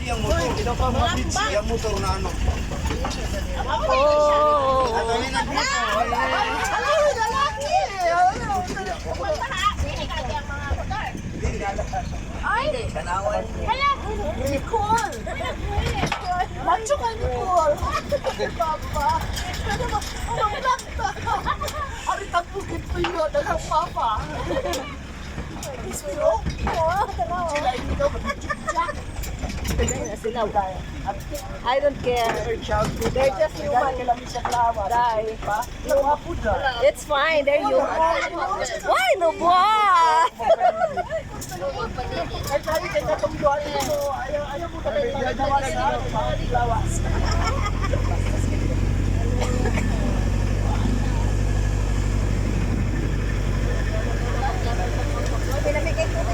yang motor. Yang motor na ano. Oh. Ano yung nagmotor? Ay, kaya, Nicole. Macho ka, Nicole. Papa. Ano ba? Anong planta? Aritang bukit po yun. Anong papa? Sino? Sila hindi daw mag-jack. I don't care. They're just human. Die. It's fine. They're human. Why no boy? Ay, sabi ka na itong buwan ito. Ayaw mo na kayo lawas. Pinamigay ko na